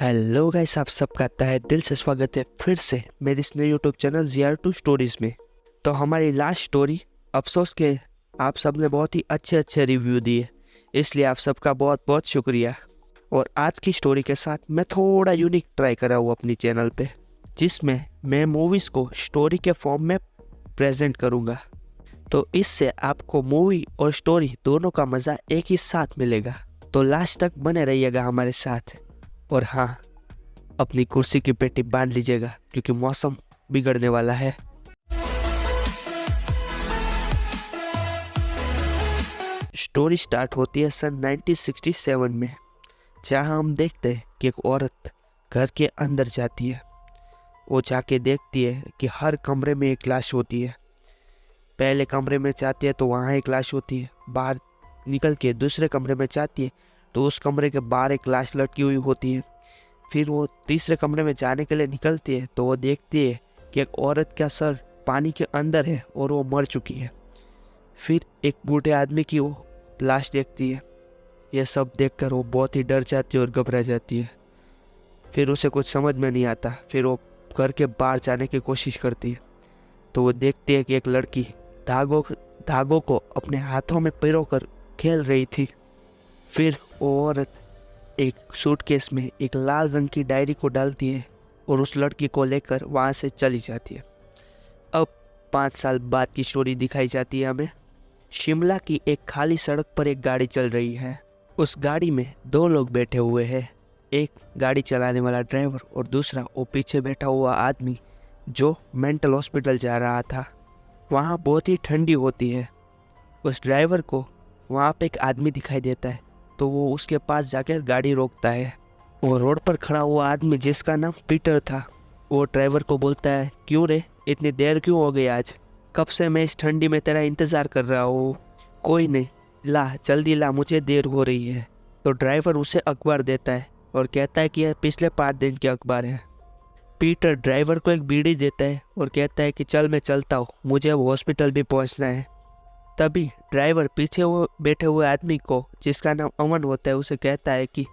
Hello guys, आप सबका तहे दिल से स्वागत है फिर से मेरे इस नए यूट्यूब चैनल ZR2 स्टोरीज में। तो हमारी लास्ट स्टोरी अफसोस के आप सब ने बहुत ही अच्छे रिव्यू दिए, इसलिए आप सबका बहुत बहुत शुक्रिया। और आज की स्टोरी के साथ मैं थोड़ा यूनिक ट्राई कर रहा हूँ अपनी चैनल पे, जिसमें मैं मूवीज़ को स्टोरी के फॉर्म में प्रेजेंट करूँगा। तो इससे आपको मूवी और स्टोरी दोनों का मज़ा एक ही साथ मिलेगा। तो लास्ट तक बने रहिएगा हमारे साथ। और हाँ, अपनी कुर्सी की पेटी बांध लीजिएगा क्योंकि मौसम बिगड़ने वाला है। स्टोरी स्टार्ट होती है सन 1967 में, जहाँ हम देखते हैं कि एक औरत घर के अंदर जाती है। वो जाके देखती है कि हर कमरे में एक लाश होती है। पहले कमरे में जाती है तो वहाँ एक लाश होती है, बाहर निकल के दूसरे कमरे में जाती है तो उस कमरे के बाहर एक लाश लटकी हुई होती है। फिर वो तीसरे कमरे में जाने के लिए निकलती है तो वो देखती है कि एक औरत का सर पानी के अंदर है और वो मर चुकी है। फिर एक बूढ़े आदमी की वो लाश देखती है। यह सब देखकर वो बहुत ही डर जाती है और घबरा जाती है। फिर उसे कुछ समझ में नहीं आता। फिर वो घर के बाहर जाने की कोशिश करती है तो वो देखती है कि एक लड़की धागों को अपने हाथों में पिरोकर खेल रही थी। फिर वो औरत एक सूटकेस में एक लाल रंग की डायरी को डालती है और उस लड़की को लेकर वहाँ से चली जाती है। अब 5 साल बाद की स्टोरी दिखाई जाती है हमें। शिमला की एक खाली सड़क पर एक गाड़ी चल रही है। उस गाड़ी में 2 लोग बैठे हुए हैं, एक गाड़ी चलाने वाला ड्राइवर और दूसरा वो पीछे बैठा हुआ आदमी जो मेंटल हॉस्पिटल जा रहा था। वहाँ बहुत ही ठंडी होती है। उस ड्राइवर को वहाँ पे एक आदमी दिखाई देता है तो वो उसके पास जाकर गाड़ी रोकता है। वो रोड पर खड़ा हुआ आदमी, जिसका नाम पीटर था, वो ड्राइवर को बोलता है, क्यों रे, इतनी देर क्यों हो गई आज? कब से मैं इस ठंडी में तेरा इंतज़ार कर रहा हूँ। कोई नहीं, ला जल्दी ला, मुझे देर हो रही है। तो ड्राइवर उसे अखबार देता है और कहता है कि यह पिछले 5 दिन के अखबार है। पीटर ड्राइवर को एक बीड़ी देता है और कहता है कि चल मैं चलता हूँ, मुझे अब हॉस्पिटल भी पहुँचना है। तभी ड्राइवर पीछे वो बैठे हुए आदमी को, जिसका नाम अमन होता है, उसे कहता है कि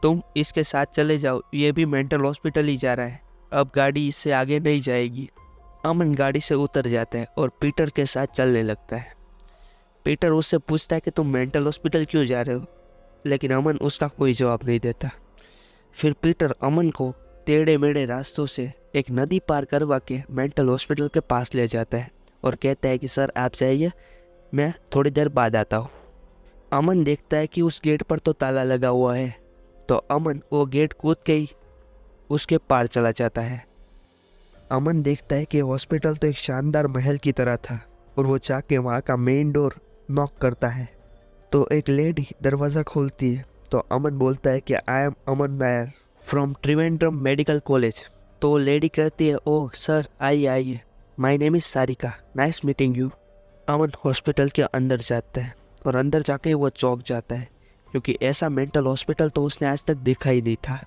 तुम इसके साथ चले जाओ, ये भी मेंटल हॉस्पिटल ही जा रहा है, अब गाड़ी इससे आगे नहीं जाएगी। अमन गाड़ी से उतर जाता है और पीटर के साथ चलने लगता है। पीटर उससे पूछता है कि तुम मेंटल हॉस्पिटल क्यों जा रहे हो, लेकिन अमन उसका कोई जवाब नहीं देता। फिर पीटर अमन को टेढ़े मेढ़े रास्तों से एक नदी पार करवा के मेंटल हॉस्पिटल के पास ले जाता है और कहता है कि सर आप जाइए, मैं थोड़ी देर बाद आता हूँ। अमन देखता है कि उस गेट पर तो ताला लगा हुआ है, तो अमन वो गेट कूद के ही उसके पार चला जाता है। अमन देखता है कि हॉस्पिटल तो एक शानदार महल की तरह था और वो जाके वहाँ का मेन डोर नॉक करता है तो एक लेडी दरवाज़ा खोलती है। तो अमन बोलता है कि I M Aman Nair from Trivandrum medical college. तो लेडी कहती है, ओह सर आइए आइए, my name is Sarika, nice meeting you. Aman hospital के अंदर जाता है और अंदर जाके वो चौंक जाता है क्योंकि ऐसा मेंटल हॉस्पिटल तो उसने आज तक देखा ही नहीं था।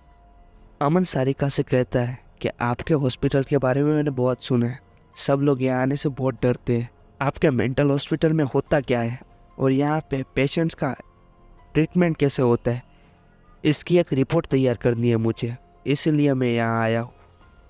अमन सारिका से कहता है कि आपके हॉस्पिटल के बारे में मैंने बहुत सुना है, सब लोग यहाँ आने से बहुत डरते हैं। आपके मेंटल हॉस्पिटल में होता क्या है और यहाँ पे पेशेंट्स का ट्रीटमेंट कैसे होता है, इसकी एक रिपोर्ट तैयार करनी है मुझे, इसलिए मैं यहाँ आया हूँ।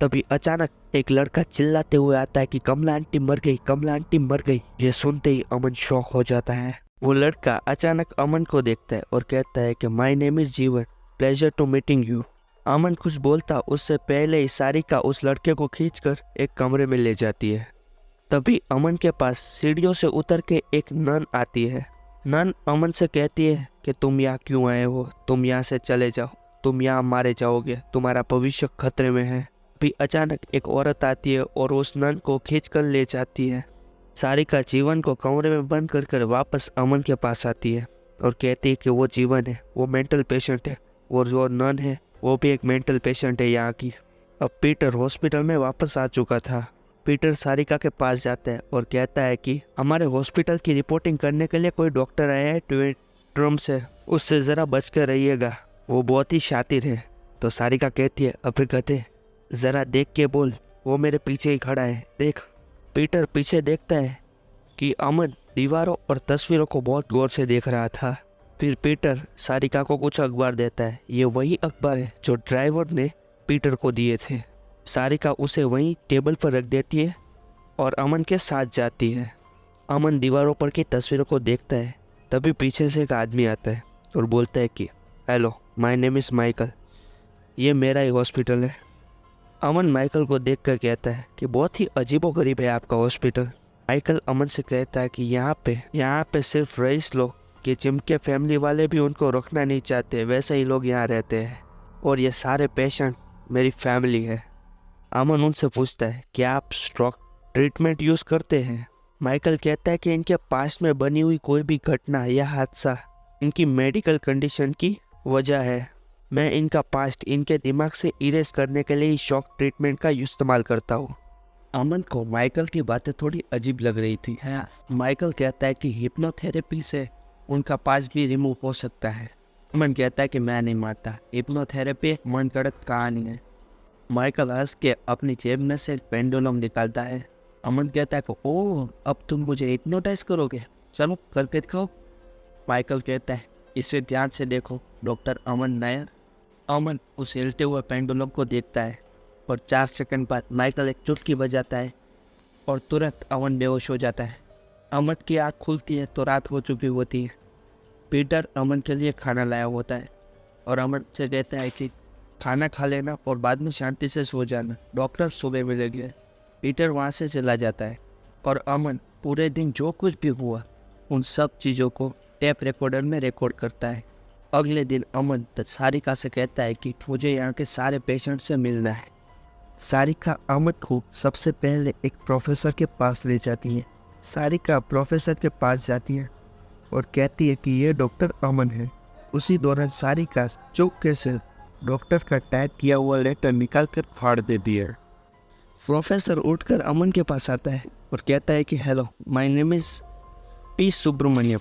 तभी अचानक एक लड़का चिल्लाते हुए आता है कि कमला आंटी मर गई, कमला आंटी मर गई। ये सुनते ही अमन शॉक हो जाता है। वो लड़का अचानक अमन को देखता है और कहता है कि माय नेम इज जीवन, प्लेजर टू मीटिंग यू। अमन कुछ बोलता उससे पहले ही सारिका उस लड़के को खींचकर एक कमरे में ले जाती है। तभी अमन के पास सीढ़ियों से उतर के एक नन आती है। नन अमन से कहती है कि तुम यहाँ क्यों आए हो, तुम यहाँ से चले जाओ, तुम यहाँ मारे जाओगे, तुम्हारा भविष्य खतरे में है। भी अचानक एक औरत आती है और उस नन को खींचकर ले जाती है। सारिका जीवन को कमरे में बंद कर वापस अमन के पास आती है और कहती है कि वो जीवन है, वो मेंटल पेशेंट है और जो नन है वो भी एक मेंटल पेशेंट है यहाँ की। अब पीटर हॉस्पिटल में वापस आ चुका था। पीटर सारिका के पास जाता है और कहता है कि हमारे हॉस्पिटल की रिपोर्टिंग करने के लिए कोई डॉक्टर आया है ट्विंट्रम से, उससे ज़रा बच कर रहिएगा, वो बहुत ही शातिर है। तो सारिका कहती है, अभी गधे ज़रा देख के बोल, वो मेरे पीछे ही खड़ा है, देख। पीटर पीछे देखता है कि अमन दीवारों और तस्वीरों को बहुत गौर से देख रहा था। फिर पीटर सारिका को कुछ अखबार देता है। ये वही अखबार है जो ड्राइवर ने पीटर को दिए थे। सारिका उसे वहीं टेबल पर रख देती है और अमन के साथ जाती है। अमन दीवारों पर की तस्वीरों को देखता है। तभी पीछे से एक आदमी आता है और बोलता है कि hello, my name is Michael, ये मेरा ही हॉस्पिटल है। अमन माइकल को देखकर कहता है कि बहुत ही अजीबोगरीब है आपका हॉस्पिटल। माइकल अमन से कहता है कि यहाँ पे सिर्फ रईस लोग कि जिनके फैमिली वाले भी उनको रखना नहीं चाहते वैसे ही लोग यहाँ रहते हैं, और ये सारे पेशेंट मेरी फैमिली है। अमन उनसे पूछता है कि आप स्ट्रोक ट्रीटमेंट यूज़ करते हैं। माइकल कहता है कि इनके पास्ट में बनी हुई कोई भी घटना या हादसा इनकी मेडिकल कंडीशन की वजह है। मैं इनका पास्ट इनके दिमाग से इरेज करने के लिए शॉक ट्रीटमेंट का इस्तेमाल करता हूँ। अमन को माइकल की बातें थोड़ी अजीब लग रही थी। माइकल कहता है कि हिप्नोथेरेपी से उनका पास्ट भी रिमूव हो सकता है। अमन कहता है कि मैं नहीं मानता, हिप्नोथेरेपी मन गढ़ंत कहानी है। माइकल हंस के अपनी जेब में से पेंडुलम निकालता है। अमन कहता है कि ओह, अब तुम मुझे हिप्नोटाइज करोगे, चलो करके दिखाओ। माइकल कहता है इसे ध्यान से देखो डॉक्टर अमन नायर। अमन उस हिलते हुए पेंडुलम को देखता है और 4 सेकंड बाद माइकल एक चुटकी बजाता है और तुरंत अमन बेहोश हो जाता है। अमन की आँख खुलती है तो रात हो चुकी होती है। पीटर अमन के लिए खाना लाया होता है और अमन से कहता है कि खाना खा लेना और बाद में शांति से सो जाना, डॉक्टर सुबह मिलेंगे। पीटर वहाँ से चला जाता है और अमन पूरे दिन जो कुछ भी हुआ उन सब चीज़ों को टेप रिकॉर्डर में रिकॉर्ड करता है। अगले दिन अमन सारिका से कहता है कि मुझे यहाँ के सारे पेशेंट से मिलना है। सारिका अमन को सबसे पहले एक प्रोफेसर के पास ले जाती है। सारिका प्रोफेसर के पास जाती है और कहती है कि ये डॉक्टर अमन है। उसी दौरान सारिका चौके से डॉक्टर का टाइप किया हुआ लेटर निकाल कर फाड़ देती है। प्रोफेसर उठकर अमन के पास आता है और कहता है कि hello, my name is P Subramaniam,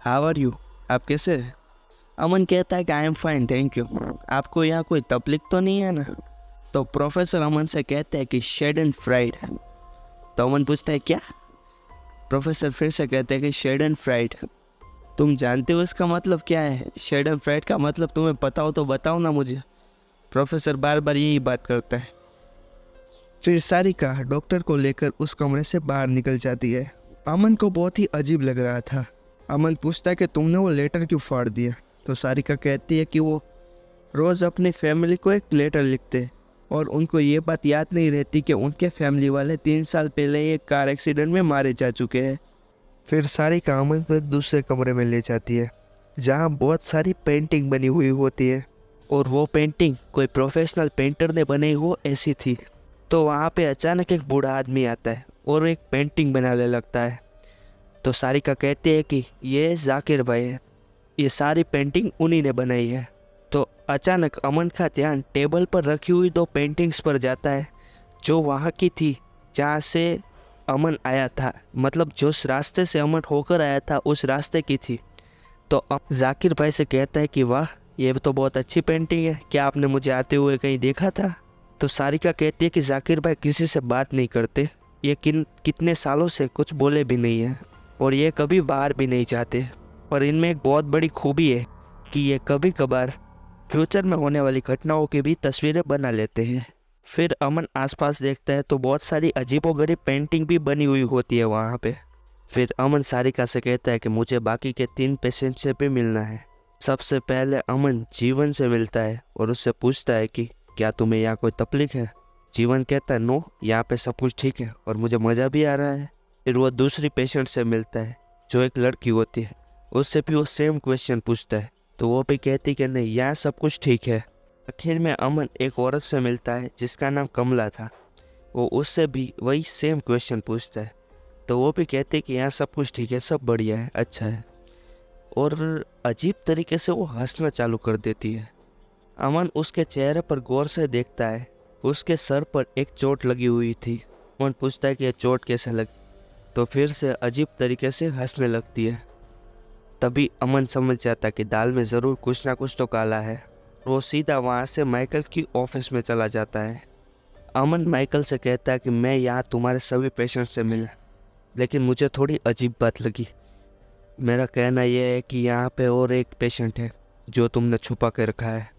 how are you, आप कैसे हैं? अमन कहता है कि I am fine, thank you. आपको यहाँ कोई तकलीफ तो नहीं है ना? तो प्रोफेसर अमन से कहते हैं कि शेड एंड फ्राइड। तो अमन पूछता है क्या? प्रोफेसर फिर से कहते हैं कि शेड एंड फ्राइड। तुम जानते हो इसका मतलब क्या है? शेड एंड फ्राइड का मतलब तुम्हें पता हो तो बताओ ना मुझे। प्रोफेसर बार बार यही बात करता है। फिर सारिका डॉक्टर को लेकर उस कमरे से बाहर निकल जाती है। अमन को बहुत ही अजीब लग रहा था। अमन पूछता है कि तुमने वो लेटर क्यों फाड़ दिया? तो सारिका कहती है कि वो रोज़ अपनी फैमिली को एक लेटर लिखते और उनको ये बात याद नहीं रहती कि उनके फैमिली वाले 3 साल पहले एक कार एक्सीडेंट में मारे जा चुके हैं। फिर सारिका अमन को एक दूसरे कमरे में ले जाती है जहाँ बहुत सारी पेंटिंग बनी हुई होती है और वो पेंटिंग कोई प्रोफेशनल पेंटर ने बनाई हो ऐसी थी। तो वहाँ पे अचानक एक बूढ़ा आदमी आता है और एक पेंटिंग बनाने लगता है। तो सारिका कहती है कि ये जाकिर भाई है, ये सारी पेंटिंग उन्हीं ने बनाई है। तो अचानक अमन का ध्यान टेबल पर रखी हुई 2 पेंटिंग्स पर जाता है जो वहाँ की थी जहाँ से अमन आया था, मतलब जिस रास्ते से अमन होकर आया था उस रास्ते की थी। तो जाकिर भाई से कहता है कि वाह, ये तो बहुत अच्छी पेंटिंग है, क्या आपने मुझे आते हुए कहीं देखा था? तो सारिका कहती है कि जाकिर भाई किसी से बात नहीं करते, ये कितने सालों से कुछ बोले भी नहीं है और ये कभी बाहर भी नहीं जाते, और इनमें एक बहुत बड़ी खूबी है कि ये कभी कभार फ्यूचर में होने वाली घटनाओं की भी तस्वीरें बना लेते हैं। फिर अमन आसपास देखता है तो बहुत सारी अजीबोगरीब पेंटिंग भी बनी हुई होती है वहाँ पे। फिर अमन सारिका से कहता है कि मुझे बाकी के 3 पेशेंट से भी मिलना है। सबसे पहले अमन जीवन से मिलता है और उससे पूछता है कि क्या तुम्हें यहाँ कोई तकलीफ है? जीवन कहता है नो, यहाँ पे सब कुछ ठीक है और मुझे मज़ा भी आ रहा है। फिर वो दूसरी पेशेंट से मिलता है जो एक लड़की होती है, उससे भी वो सेम क्वेश्चन पूछता है तो वो भी कहती कि नहीं, यहाँ सब कुछ ठीक है। आखिर में अमन एक औरत से मिलता है जिसका नाम कमला था, वो उससे भी वही सेम क्वेश्चन पूछता है तो वो भी कहते कि यहाँ सब कुछ ठीक है, सब बढ़िया है, अच्छा है, और अजीब तरीके से वो हंसना चालू कर देती है। अमन उसके चेहरे पर गौर से देखता है, उसके सर पर एक चोट लगी हुई थी। अमन पूछता है कि यह चोट कैसे लगी, तो फिर से अजीब तरीके से हंसने लगती है। तभी अमन समझ जाता कि दाल में ज़रूर कुछ ना कुछ तो काला है। वो सीधा वहाँ से माइकल की ऑफिस में चला जाता है। अमन माइकल से कहता है कि मैं यहाँ तुम्हारे सभी पेशेंट से मिला, लेकिन मुझे थोड़ी अजीब बात लगी। मेरा कहना यह है कि यहाँ पे और एक पेशेंट है जो तुमने छुपा के रखा है।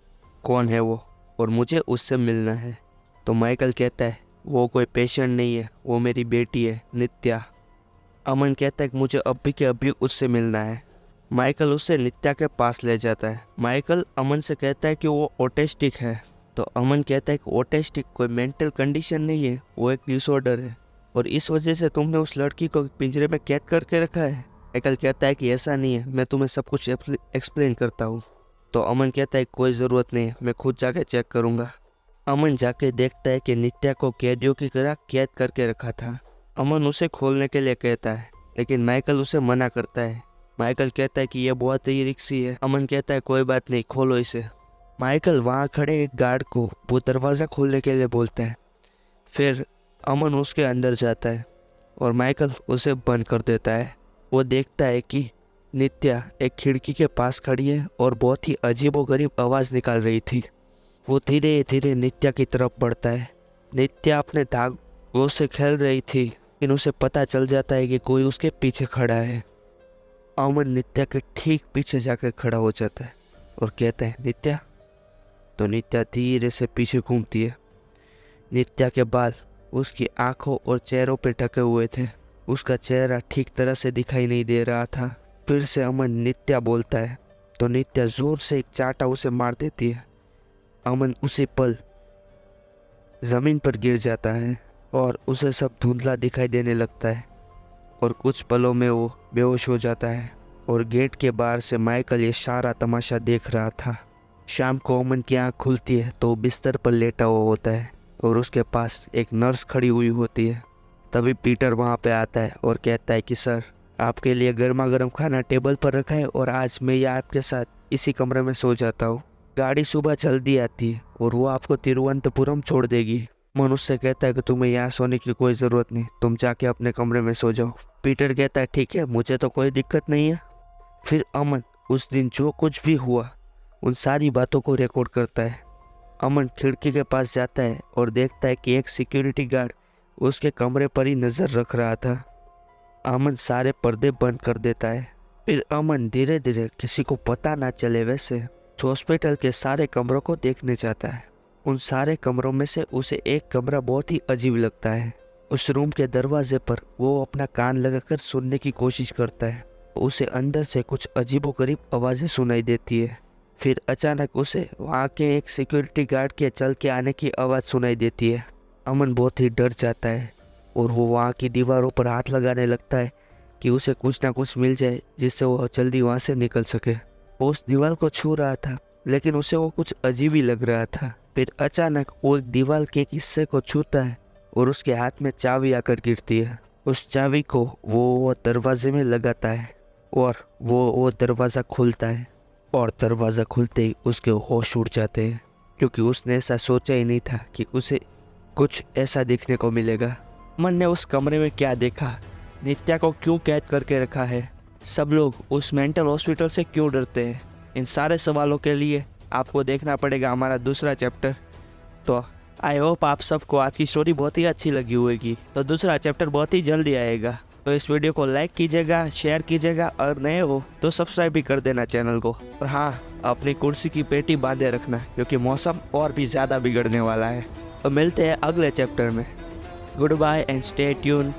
कौन है वो और मुझे उससे मिलना है। तो माइकल कहता है वो कोई पेशेंट नहीं है, वो मेरी बेटी है नित्या। अमन कहता है कि मुझे अभी के अभी उससे मिलना है। माइकल उसे नित्या के पास ले जाता है। माइकल अमन से कहता है कि वो ऑटिस्टिक है। तो अमन कहता है कि ऑटिस्टिक कोई मेंटल कंडीशन नहीं है, वो एक डिसऑर्डर है और इस वजह से तुमने उस लड़की को पिंजरे में कैद करके रखा है। माइकल कहता है कि ऐसा नहीं है, मैं तुम्हें सब कुछ एक्सप्लेन करता हूँ। तो अमन कहता है कोई ज़रूरत नहीं है, मैं खुद जाके चेक करूँगा। अमन जाके देखता है कि नित्या को कैदियों की तरह कैद करके रखा था। अमन उसे खोलने के लिए कहता है लेकिन माइकल उसे मना करता है। माइकल कहता है कि यह बहुत ही रिस्की है। अमन कहता है कोई बात नहीं, खोलो इसे। माइकल वहाँ खड़े एक गार्ड को वो दरवाज़ा खोलने के लिए बोलता है। फिर अमन उसके अंदर जाता है और माइकल उसे बंद कर देता है। वो देखता है कि नित्या एक खिड़की के पास खड़ी है और बहुत ही अजीबोगरीब आवाज़ निकाल रही थी। वो धीरे धीरे नित्या की तरफ बढ़ता है। नित्या अपने धागों से खेल रही थी लेकिन उसे पता चल जाता है कि कोई उसके पीछे खड़ा है। अमन नित्या के ठीक पीछे जाकर खड़ा हो जाता है और कहता है नित्या। तो नित्या धीरे से पीछे घूमती है। नित्या के बाल उसकी आंखों और चेहरों पे ढके हुए थे। उसका चेहरा ठीक तरह से दिखाई नहीं दे रहा था। फिर से अमन नित्या बोलता है तो नित्या जोर से एक चांटा उसे मार देती है। अमन उसी पल ज़मीन पर गिर जाता है और उसे सब धुंधला दिखाई देने लगता है और कुछ पलों में वो बेहोश हो जाता है। और गेट के बाहर से माइकल ये सारा तमाशा देख रहा था। शाम को अमन की आँख खुलती है तो वो बिस्तर पर लेटा हुआ होता है और उसके पास एक नर्स खड़ी हुई होती है। तभी पीटर वहाँ पे आता है और कहता है कि सर, आपके लिए गर्मा गर्म खाना टेबल पर रखा है और आज मैं ये आपके साथ इसी कमरे में सो जाता हूँ। गाड़ी सुबह जल्दी आती है और वो आपको तिरुवनंतपुरम छोड़ देगी। मन उससे कहता है कि तुम्हें यहाँ सोने की कोई ज़रूरत नहीं, तुम जाके अपने कमरे में सो जाओ। पीटर कहता है ठीक है, मुझे तो कोई दिक्कत नहीं है। फिर अमन उस दिन जो कुछ भी हुआ उन सारी बातों को रिकॉर्ड करता है। अमन खिड़की के पास जाता है और देखता है कि एक सिक्योरिटी गार्ड उसके कमरे पर ही नज़र रख रहा था। अमन सारे पर्दे बंद कर देता है। फिर अमन धीरे धीरे किसी को पता ना चले वैसे हॉस्पिटल के सारे कमरों को देखने जाता है। उन सारे कमरों में से उसे एक कमरा बहुत ही अजीब लगता है। उस रूम के दरवाजे पर वो अपना कान लगाकर सुनने की कोशिश करता है। उसे अंदर से कुछ अजीबोगरीब आवाज़ें सुनाई देती है। फिर अचानक उसे वहाँ के एक सिक्योरिटी गार्ड के चल के आने की आवाज़ सुनाई देती है। अमन बहुत ही डर जाता है और वो वहाँ की दीवारों पर हाथ लगाने लगता है कि उसे कुछ ना कुछ मिल जाए जिससे वो जल्दी वहाँ से निकल सके। वो उस दीवार को छू रहा था लेकिन उसे वो कुछ अजीब ही लग रहा था। फिर अचानक वो एक दीवार के एक हिस्से को छूता है और उसके हाथ में चाबी आकर गिरती है। उस चाबी को वो दरवाजे में लगाता है और वो दरवाज़ा खुलता है और दरवाज़ा खुलते ही उसके होश उड़ जाते हैं क्योंकि उसने ऐसा सोचा ही नहीं था कि उसे कुछ ऐसा देखने को मिलेगा। अमन ने उस कमरे में क्या देखा, नित्या को क्यों कैद करके रखा है, सब लोग उस मेंटल हॉस्पिटल से क्यों डरते हैं, इन सारे सवालों के लिए आपको देखना पड़ेगा हमारा दूसरा चैप्टर। तो आई होप आप सबको आज की स्टोरी बहुत ही अच्छी लगी होगी। तो दूसरा चैप्टर बहुत ही जल्दी आएगा। तो इस वीडियो को लाइक कीजिएगा, शेयर कीजिएगा और नए हो तो सब्सक्राइब भी कर देना चैनल को। और हाँ, अपनी कुर्सी की पेटी बांधे रखना क्योंकि मौसम और भी ज़्यादा बिगड़ने वाला है। तो मिलते हैं अगले चैप्टर में। Good bye and stay tune.